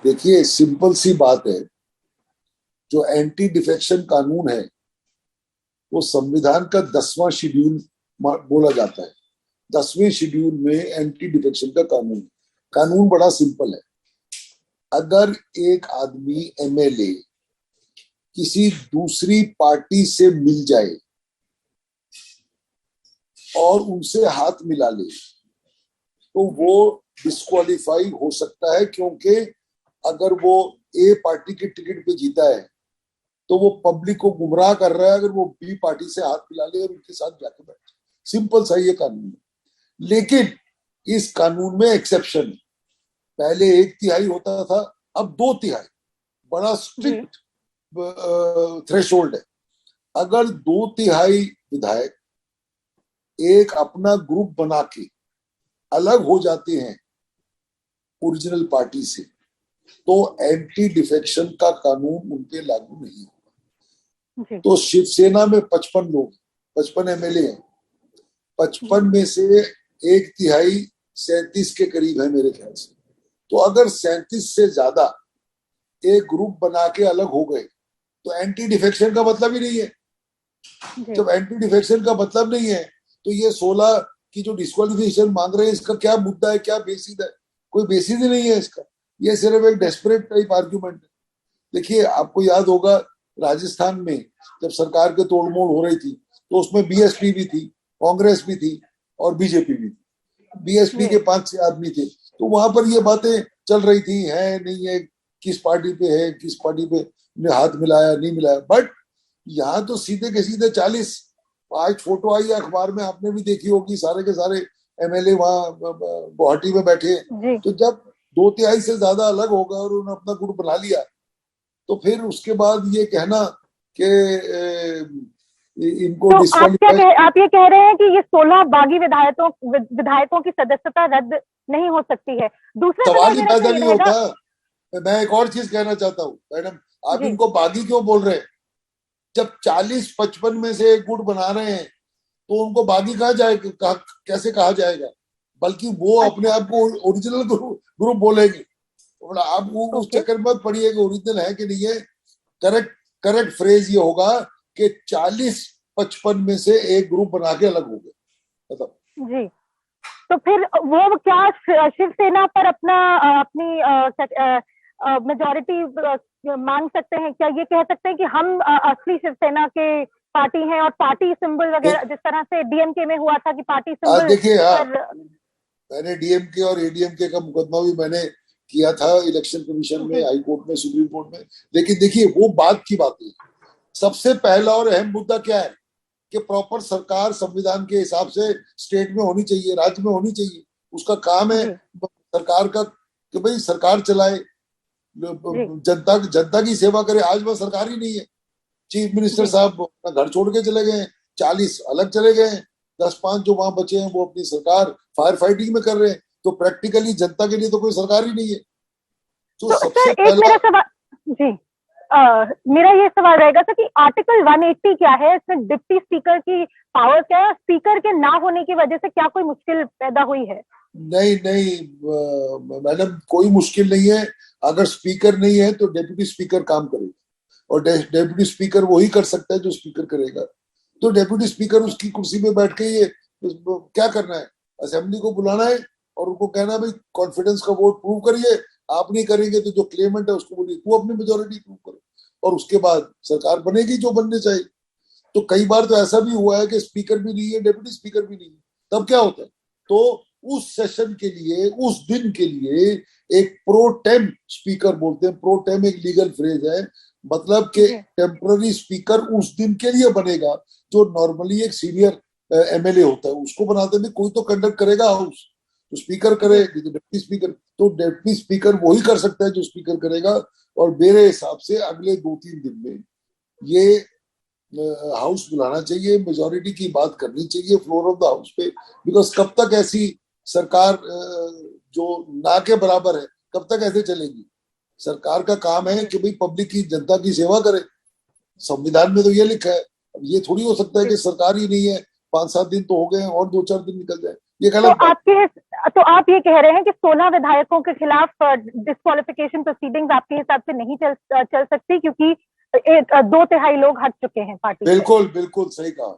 देखिए, सिंपल सी बात है, जो एंटी डिफेक्शन कानून है वो संविधान का 10वां शेड्यूल बोला जाता है। 10वें शेड्यूल में एंटी डिफेक्शन का कानून। कानून बड़ा सिंपल है। अगर एक आदमी एमएलए किसी दूसरी पार्टी से मिल जाए और उनसे हाथ मिला ले तो वो डिस्क्वालीफाई हो सकता है, क्योंकि अगर वो ए पार्टी के टिकट पे जीता है तो वो पब्लिक को गुमराह कर रहा है अगर वो बी पार्टी से हाथ मिला ले और उनके साथ जाके बैठे। सिंपल सा ये कानून है। लेकिन इस कानून में एक्सेप्शन है। पहले 1/3 होता था, अब 2/3। बड़ा स्ट्रिक्ट थ्रेशोल्ड है। अगर 2/3 विधायक एक अपना ग्रुप बना के अलग हो जाते हैं ओरिजिनल पार्टी से, तो एंटी डिफेक्शन का कानून उन पे लागू नहीं होगा। तो शिवसेना में 55 लोग, 55 एमएलए हैं। 55 में से 1/3 37 के करीब है मेरे ख्याल से। तो अगर 37 से ज्यादा एक ग्रुप बना के अलग हो गए तो एंटी डिफेक्शन का मतलब ही नहीं है। जब एंटी डिफेक्शन का मतलब नहीं है तो ये 16 की जो डिस्क्वालिफिकेशन मांग रहे हैं, इसका क्या मुद्दा है, क्या बेसिस है? कोई बेसिस ही नहीं है इसका। ये सिर्फ एक डेस्परेट टाइप आर्ग्यूमेंट है। देखिए, आपको याद होगा राजस्थान में जब सरकार के तोड़मोड़ हो रही थी तो उसमें बीएसपी भी थी, कांग्रेस भी थी और बीजेपी भी थी। बीएसपी के 5-6 आदमी थे, तो वहां पर ये बातें चल रही थी, है नहीं है, किस पार्टी पे है, किस पार्टी पे ने हाथ मिलाया नहीं मिलाया। बट यहाँ तो सीधे के सीधे 40। आज फोटो आई अखबार में, आपने भी देखी होगी, सारे के सारे एमएलए वहां गुवाहाटी में बैठे। तो जब 2/3 से ज्यादा अलग होगा और उन्होंने अपना ग्रुप बना लिया, तो फिर उसके बाद ये कहना कि इनको तो आप ये कह रहे हैं कि ये 16 बागी विधायकों की सदस्यता रद्द नहीं हो सकती है? दूसरा सवाल ही पैदा नहीं होता। मैं एक और चीज कहना चाहता हूँ मैडम, आप इनको बागी क्यों बोल रहे हैं? जब 40-55 में से एक गुट बना रहे हैं तो उनको बागी कहा जाएगा? कैसे कहा जाएगा? बल्कि वो अपने आप को ओरिजिनल ग्रुप बोलेंगे। आप उस चक्कर में पढ़िए कि ओरिजिनल है कि नहीं है। करेक्ट फ्रेज ये होगा कि 40-55 में से एक ग्रुप बना के अलग हो गए। मतलब जी, तो फिर वो क्या शिवसेना पर अपनी मेजॉरिटी मांग सकते हैं? क्या ये कह सकते हैं कि हम असली शिवसेना के पार्टी हैं और पार्टी सिंबल वगैरह, जिस तरह से डीएमके में हुआ था कि पार्टी सिंबल? देखिए, मैंने डीएमके और एडीएमके का मुकदमा भी मैंने किया था इलेक्शन कमीशन में, हाई कोर्ट में, सुप्रीम कोर्ट में। लेकिन देखिए, वो बात की बात है। सबसे पहला और अहम मुद्दा क्या है कि प्रॉपर सरकार संविधान के हिसाब से स्टेट में होनी चाहिए, राज्य में होनी चाहिए। उसका काम है सरकार का कि भाई सरकार चलाए, जनता की सेवा करे। आज वह सरकार ही नहीं है। चीफ मिनिस्टर साहब घर छोड़ के चले गए, 40 अलग चले गए, 10-5 जो वहां बचे हैं वो अपनी सरकार फायर फाइटिंग में कर रहे हैं। तो प्रैक्टिकली जनता के लिए तो कोई सरकार ही नहीं है। तो सबसे पहला मेरा ये सवाल रहेगा सर कि आर्टिकल 180 क्या है? इसमें डिप्टी स्पीकर की पावर क्या है? स्पीकर के ना होने की वजह से क्या कोई मुश्किल पैदा हुई है? नहीं मैडम, कोई मुश्किल नहीं है। अगर स्पीकर नहीं है तो डेप्यूटी स्पीकर काम करेगा, और डेप्यूटी स्पीकर वही कर सकता है जो स्पीकर करेगा। तो डेप्यूटी स्पीकर उसकी कुर्सी पे बैठ के ये क्या करना है? असेंबली को बुलाना है और उनको कहना भाई कॉन्फिडेंस का वोट प्रूव करिए। आप नहीं करेंगे तो जो क्लेमेंट है उसको बोलिए तू अपनी मेजोरिटी प्रूव करो, और उसके बाद सरकार बनेगी जो बनने चाहिए। तो कई बार तो ऐसा भी हुआ है कि स्पीकर भी नहीं है, डेप्यूटी स्पीकर भी नहीं है। तब क्या होता है? तो उस सेशन के लिए, उस दिन के लिए एक प्रो टेम स्पीकर बोलते हैं। प्रो टेम एक लीगल फ्रेज है, मतलब कि टेम्पररी स्पीकर उस दिन के लिए बनेगा। जो नॉर्मली एक सीनियर एमएलए होता है उसको बनाते में कोई तो कंडक्ट करेगा हाउस, तो स्पीकर करे, डिप्टी स्पीकर। तो डिप्टी स्पीकर वही कर सकता है जो स्पीकर करेगा। और मेरे हिसाब से अगले 2-3 दिन में ये हाउस बुलाना चाहिए, मेजोरिटी की बात करनी चाहिए फ्लोर ऑफ द हाउस पे। बिकॉज कब तक ऐसी सरकार जो ना के बराबर है, कब तक ऐसे चलेगी? सरकार का काम है कि भाई पब्लिक की, जनता की सेवा करे। संविधान में तो ये लिखा है। अब ये थोड़ी हो सकता है कि सरकार ही नहीं है, 5-7 दिन तो हो गए और 2-4 दिन निकल जाए। ये गलत तो तो आप ये कह रहे हैं कि 16 विधायकों के खिलाफ डिस्क्वालिफिकेशन प्रोसीडिंग्स आपके हिसाब से नहीं चल सकती, क्योंकि 2/3 लोग हट चुके हैं पार्टी से। बिल्कुल बिल्कुल सही कहा।